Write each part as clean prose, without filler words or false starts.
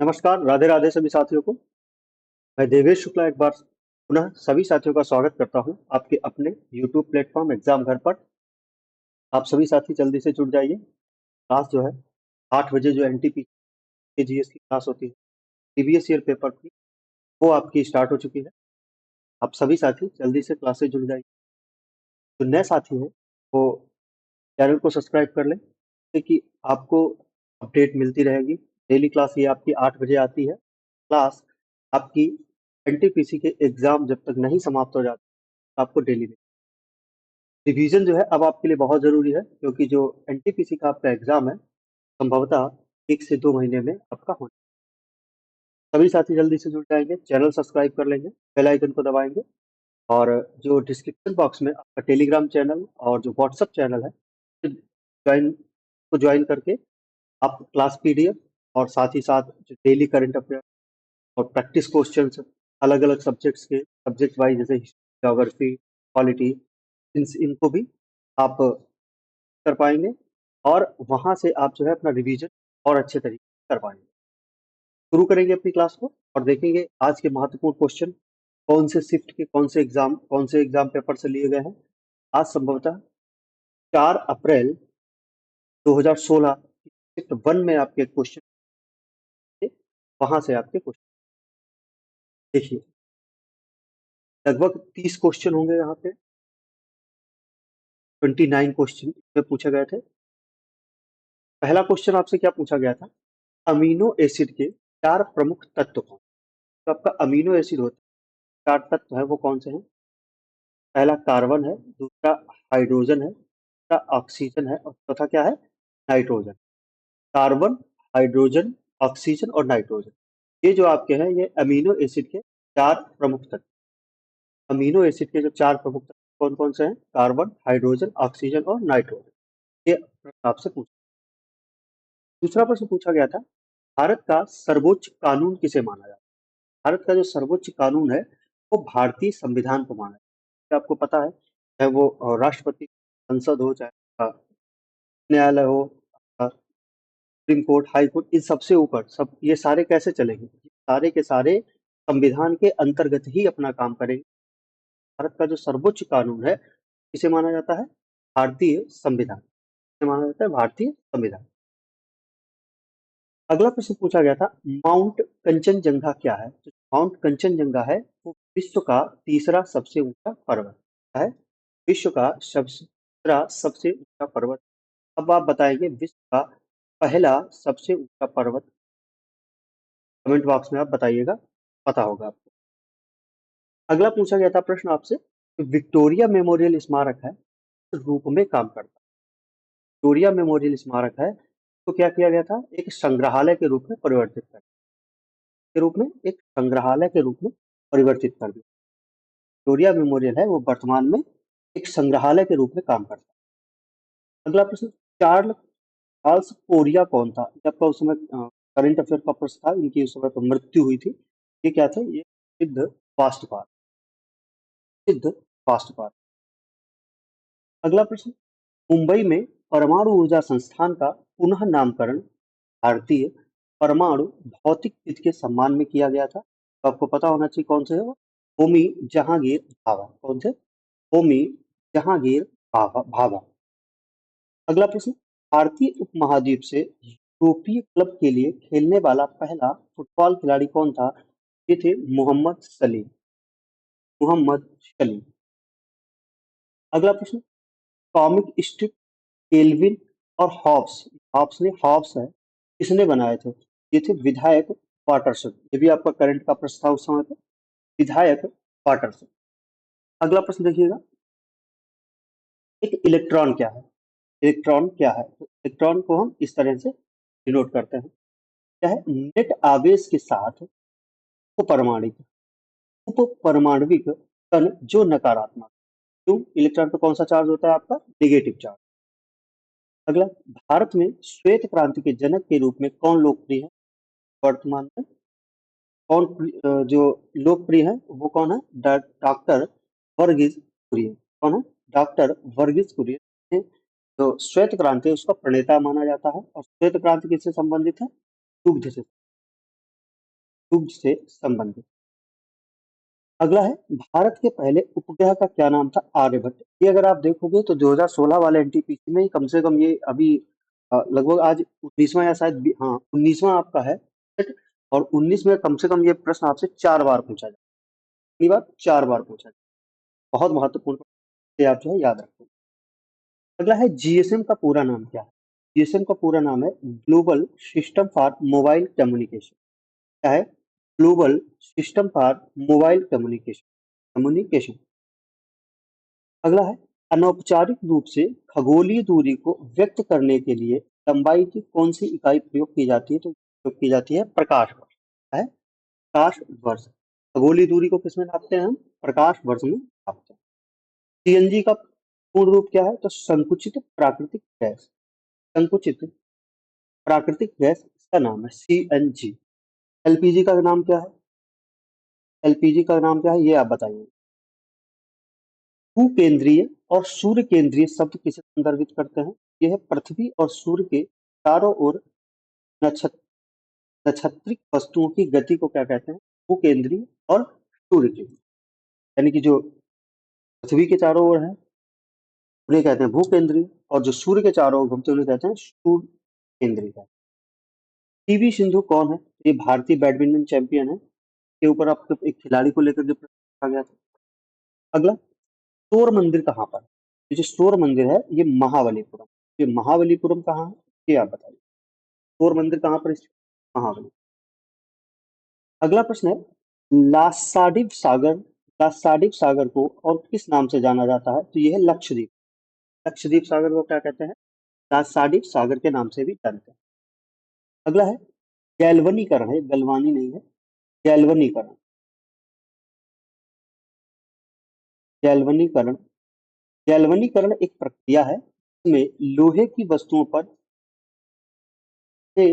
नमस्कार, राधे राधे सभी साथियों को। मैं देवेश शुक्ला एक बार पुनः सभी साथियों का स्वागत करता हूं आपके अपने यूट्यूब प्लेटफॉर्म एग्जाम घर पर। आप सभी साथी जल्दी से जुड़ जाइए। क्लास जो है 8 बजे जो एनटीपी के जीएस की क्लास होती है प्रीवियस ईयर पेपर की, वो आपकी स्टार्ट हो चुकी है। आप सभी साथी जल्दी से क्लास से जुड़ जाइए। जो नए साथी हैं वो चैनल को सब्सक्राइब कर लें, क्योंकि आपको अपडेट मिलती रहेगी। डेली क्लास ये आपकी 8 बजे आती है। क्लास आपकी एनटीपीसी के एग्जाम जब तक नहीं समाप्त हो जाते आपको डेली में रिवीजन जो है अब आपके लिए बहुत जरूरी है, क्योंकि जो एनटीपीसी का आपका एग्जाम है संभवतः 1 से 2 महीने में आपका होना है। सभी साथी जल्दी से जुड़ जाएंगे, चैनल सब्सक्राइब कर लेंगे, बेल आइकन को दबाएंगे और जो डिस्क्रिप्शन बॉक्स में आपका टेलीग्राम चैनल और जो व्हाट्सएप चैनल है ज्वाइन करके आप क्लास पीडीएफ और साथ ही साथ जो डेली करंट अफेयर और प्रैक्टिस क्वेश्चंस अलग अलग सब्जेक्ट्स के सब्जेक्ट वाइज जैसे ज्योग्राफी, पॉलिटी, इनको भी आप कर पाएंगे और वहां से आप जो है अपना रिवीजन और अच्छे तरीके से कर पाएंगे। शुरू करेंगे अपनी क्लास को और देखेंगे आज के महत्वपूर्ण क्वेश्चन कौन से शिफ्ट के कौन से एग्जाम पेपर से लिए गए हैं। आज संभवतः 4 अप्रैल 2016 शिफ्ट 1 में आपके क्वेश्चन थे, वहां से आपके क्वेश्चन देखिए। लगभग 30 क्वेश्चन होंगे यहाँ पे। 29 क्वेश्चन इसमें पूछे गए थे। पहला क्वेश्चन आपसे क्या पूछा गया था, अमीनो एसिड के 4 प्रमुख तत्व कौन। तो आपका अमीनो एसिड होता है, 4 तत्व है वो कौन से हैं। पहला कार्बन है, दूसरा हाइड्रोजन है, तीसरा ऑक्सीजन है और चौथा क्या है, नाइट्रोजन। कार्बन, हाइड्रोजन, ऑक्सीजन और नाइट्रोजन, ये जो आपके हैं ये अमीनो एसिड के 4 प्रमुख तत्व। अमीनो एसिड के जो 4 प्रमुख तत्व कौन कौन से हैं, कार्बन, हाइड्रोजन, ऑक्सीजन और नाइट्रोजन। ये प्रश्न आपसे पूछा। दूसरा प्रश्न पूछा गया था, भारत का सर्वोच्च कानून किसे माना जाता है। भारत का जो सर्वोच्च कानून है वो भारतीय संविधान को माना जाता है। आपको पता है, चाहे वो राष्ट्रपति, संसद हो, चाहे न्यायालय हो, सुप्रीम कोर्ट, हाई कोर्ट, इन सबसे ऊपर सब ये सारे कैसे चलेंगे, सारे के सारे संविधान के अंतर्गत ही अपना काम करेंगे। भारत का जो सर्वोच्च कानून है इसे माना जाता है भारतीय संविधान, इसे माना जाता है भारतीय संविधान। अगला प्रश्न पूछा गया था, माउंट कंचनजंगा क्या है। तो माउंट कंचनजंगा है वो विश्व का तीसरा सबसे ऊंचा पर्वत है। विश्व का तीसरा सबसे ऊंचा पर्वत। अब आप बताएंगे विश्व का पहला सबसे ऊंचा पर्वत, कमेंट बॉक्स में आप बताइएगा, पता होगा आपको। अगला पूछा गया था प्रश्न आपसे, विक्टोरिया मेमोरियल स्मारक है रूप में काम करता है। विक्टोरिया मेमोरियल स्मारक है तो क्या किया गया था, एक संग्रहालय के रूप में परिवर्तित कर के रूप में एक संग्रहालय के रूप में परिवर्तित कर दिया। विक्टोरिया मेमोरियल है वो वर्तमान में एक संग्रहालय के रूप में काम करता है। अगला प्रश्न, चार्ल्स चार्ल्स कोरिया कौन था। ये आपका उस समय करंट अफेयर का प्रश्न था, इनकी उस समय पर मृत्यु हुई थी। ये क्या थे, ये सिद्ध वास्तुकार, सिद्ध वास्तुकार। अगला प्रश्न, मुंबई में परमाणु ऊर्जा संस्थान का पुनः नामकरण भारतीय परमाणु भौतिकविद के सम्मान में किया गया था। तो आपको पता होना चाहिए कौन से है वो, होमी जहांगीर भाभा। कौन थे, होमी जहांगीर भाभा। अगला प्रश्न, भारतीय उपमहाद्वीप से यूरोपीय क्लब के लिए खेलने वाला पहला फुटबॉल खिलाड़ी कौन था। ये थे मोहम्मद सलीम, मोहम्मद सलीम। अगला प्रश्न, कॉमिक स्ट्रिप केल्विन और हॉब्स, हॉब्स ने हॉब्स है किसने बनाए थे। ये थे विधायक वाटरसन। ये भी आपका करंट का प्रश्न था उस समय पे, विधायक वाटरसन। अगला प्रश्न देखिएगा, एक इलेक्ट्रॉन क्या है। इलेक्ट्रॉन क्या है, तो इलेक्ट्रॉन को हम इस तरह से डिनोट करते हैं, क्या है, नेट आवेश के साथ उपपरमाणिक उपपरमाणविक कण जो नकारात्मक। क्यों, इलेक्ट्रॉन पर कौन सा चार्ज होता है आपका, नेगेटिव चार्ज। अगला, भारत में श्वेत क्रांति के जनक के रूप में कौन लोकप्रिय है वर्तमान में, जो लोकप्रिय है वो कौन है, डॉक्टर वर्गीज कुरियन। कौन है, डॉक्टर वर्गीज कुरियन। तो श्वेत क्रांति उसका प्रणेता माना जाता है और श्वेत क्रांति किससे संबंधित है, दुग्ध से। युग से संबंधित। अगला है, भारत के पहले उपग्रह का क्या नाम था? आर्यभट्ट। ये अगर आप देखोगे तो 2016 वाले एनटीपीसी में ही कम से कम ये अभी लगभग आज 19वां या शायद हाँ 19वां आपका है सेट। और 19 में कम से कम ये प्रश्न आपसे 4 बार पूछा जाए। कितनी बार? 4 बार पूछा जाए। बहुत महत्वपूर्ण प्रश्न, ये आप जो है याद रखें। अगला है, जीएसएम का पूरा नाम क्या है? जीएसएम का पूरा नाम है global system for mobile communication. क्या है? Global system for mobile communication. Communication. अगला है, अनौपचारिक रूप से खगोलीय दूरी को व्यक्त करने के लिए लंबाई की कौन सी इकाई प्रयोग की जाती है? तो प्रयोग की जाती है प्रकाश वर्ष। क्या है? प्रकाश वर्ष। खगोलीय दूरी को किसमें नापते हैं हम? प्रकाश वर्ष में नापते हैं। सीएनजी का पूर्ण रूप क्या है? तो संकुचित प्राकृतिक गैस। संकुचित प्राकृतिक गैस इसका नाम है सीएनजी। एलपीजी का नाम क्या है? एलपीजी का नाम क्या है ये आप बताइए। भूकेंद्रीय और सूर्य केंद्रीय शब्द किसे संदर्भित करते हैं? यह पृथ्वी और सूर्य के चारों ओर नक्षत्र नक्षत्रिक वस्तुओं की गति को क्या कहते हैं? भूकेंद्रीय और सूर्य केंद्रीय। यानी कि जो पृथ्वी के चारों ओर है उन्हें कहते हैं भूकेंद्रीय, और जो सूर्य के चारों ओर घूमते हैं उन्हें कहते हैं सूर्य केंद्रीय। पीवी सिंधु कौन है? ये भारतीय बैडमिंटन चैंपियन है। के ऊपर आपको एक खिलाड़ी को लेकर के प्रश्न पूछा गया था। अगला, सौर मंदिर कहाँ पर है? ये जो सौर मंदिर है ये महाबलीपुरम। ये महाबलीपुरम कहाँ है ये आप बताइए। सौर मंदिर कहाँ पर स्थित? महाबली। अगला प्रश्न है, लासाडिव सागर को और किस नाम से जाना जाता है? तो यह है लक्षद्वीप। लक्षद्वीप सागर को क्या कहते हैं? लासाडिव सागर के नाम से भी जानते हैं। अगला है, गैल्वनीकरण है, गलवानी नहीं है, गैल्वनीकरण। गैल्वनीकरण गैल्वनीकरण एक प्रक्रिया है इसमें लोहे की वस्तुओं पर से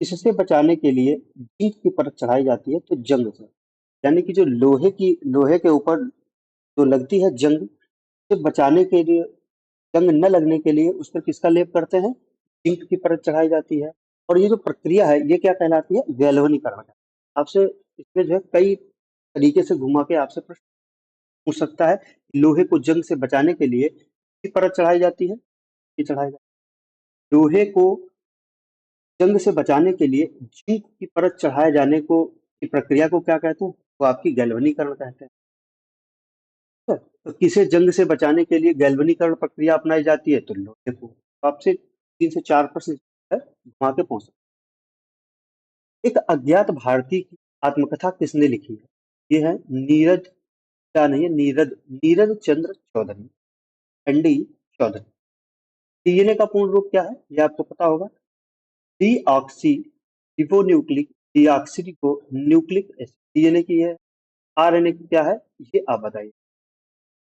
इससे बचाने के लिए जिंक की परत चढ़ाई जाती है, तो जंग से। यानी कि जो लोहे के ऊपर जो लगती है जंग, से बचाने के लिए, जंग न लगने के लिए उस पर किसका लेप करते हैं? जिंक की परत चढ़ाई जाती है। और ये जो प्रक्रिया है ये क्या कहलाती है? गैल्वनीकरण। आपसे इसमें जो है कई तरीके से घुमा के आपसे प्रश्न पूछ सकता है। लोहे को जंग से बचाने के लिए किसकी परत चढ़ाई जाती है? ये चढ़ाई जाती है। लोहे को जंग से बचाने के लिए जिंक की परत चढ़ाए जाने को की प्रक्रिया को क्या कहते हैं? वो आपकी गैल्वनीकरण कहते हैं। ठीक है? तो किसे जंग से बचाने के लिए गैल्वनीकरण प्रक्रिया अपनाई जाती है? तो लोहे को। तो आपसे 3 से 4 प्रश्न घुमा के पूछ सकते हैं। एक अज्ञात भारतीय की आत्मकथा किसने लिखी है? ये है नीरज, क्या नहीं है, नीरज नीरज चंद्र चौधरी, एनडी चौधरी। डीएनए का पूर्ण रूप क्या है ये आपको पता होगा। Deoxyribonucleic deoxyribonucleic acid. DNA की है। आरएनए की क्या है ये आप बताइए।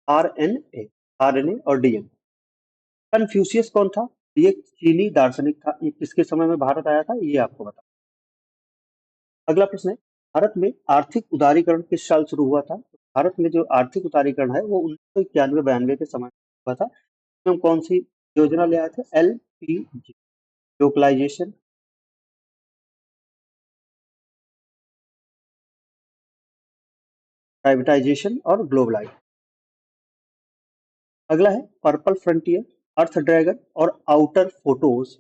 आरएनए। आरएनए और डीएनए। कन्फ्यूशियस कौन था? ये एक चीनी दार्शनिक था। ये किसके समय में भारत आया था ये आपको बता। अगला प्रश्न है, भारत में आर्थिक उदारीकरण किस साल शुरू हुआ था? भारत में जो आर्थिक उदारीकरण है वो 1991-92 के समय हुआ था। इसमें हम कौन सी योजना ले आए थे? एलपीजी, लोकलाइजेशन, प्राइवेटाइजेशन और ग्लोबलाइज। अगला है, पर्पल फ्रंटियर, अर्थ ड्रैगन और आउटर फोटोज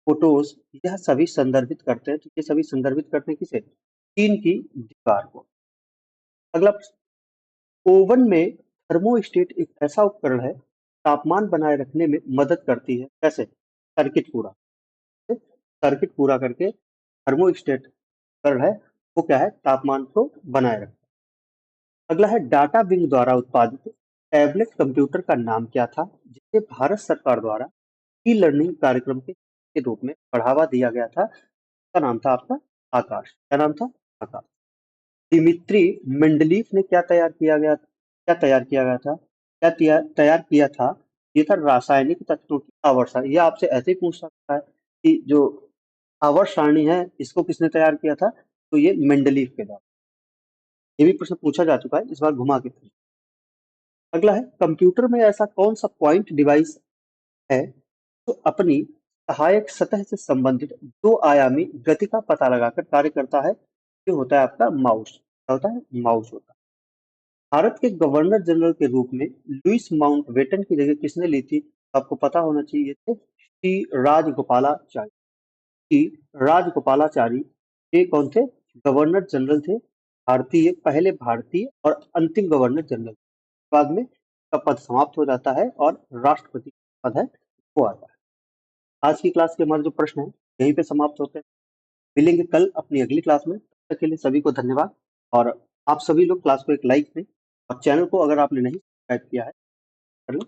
फोटोज यह सभी संदर्भित करते हैं। तो ये सभी संदर्भित करते हैं किसे? चीन की दीवार को। अगला, ओवन में थर्मोस्टेट एक ऐसा उपकरण है तापमान बनाए रखने में मदद करती है। कैसे? सर्किट पूरा सर्किट पूरा करके थर्मोस्टेट उपकरण है वो क्या है? तापमान को बनाए रखता है। अगला है, डाटा विंग द्वारा उत्पादित टैबलेट कंप्यूटर का नाम क्या था जिसे भारत सरकार द्वारा ई लर्निंग कार्यक्रम के रूप में बढ़ावा दिया गया था? उसका नाम था आपका आकाश। क्या नाम था? आकाश। दिमित्री मेंडलीफ ने क्या तैयार किया गया था? तैयार किया था? ये था रासायनिक तत्वों की आवर्त सारणी। ये आपसे ऐसे ही पूछ सकता है कि जो आवर्त सारणी है इसको किसने तैयार किया था? तो ये मेंडलीफ के द्वारा। ये भी प्रश्न पूछा जा चुका है, इस बार घुमा के पूछा। अगला है, कंप्यूटर में ऐसा कौन सा पॉइंट डिवाइस है जो अपनी सहायक सतह से संबंधित दो आयामी गति का पता लगाकर कार्य करता है, ये होता है आपका माउस। क्या होता है? माउस होता है। भारत के गवर्नर जनरल के रूप में लुईस माउंटबेटन की जगह किसने ली थी? आपको पता होना चाहिए थे श्री राजगोपालाचारी। श्री राजगोपालाचारी ये कौन थे? गवर्नर जनरल थे, पहले भारतीय और अंतिम गवर्नर जनरल। बाद में का पद समाप्त हो जाता है और राष्ट्रपति का पद है वो आता है। आज की क्लास के हमारे जो प्रश्न है यहीं पे समाप्त होते हैं। मिलेंगे कल अपनी अगली क्लास में। तब तक के लिए सभी को धन्यवाद। और आप सभी लोग क्लास को एक लाइक दें और चैनल को अगर आपने नहीं सब्सक्राइब किया है कर लो।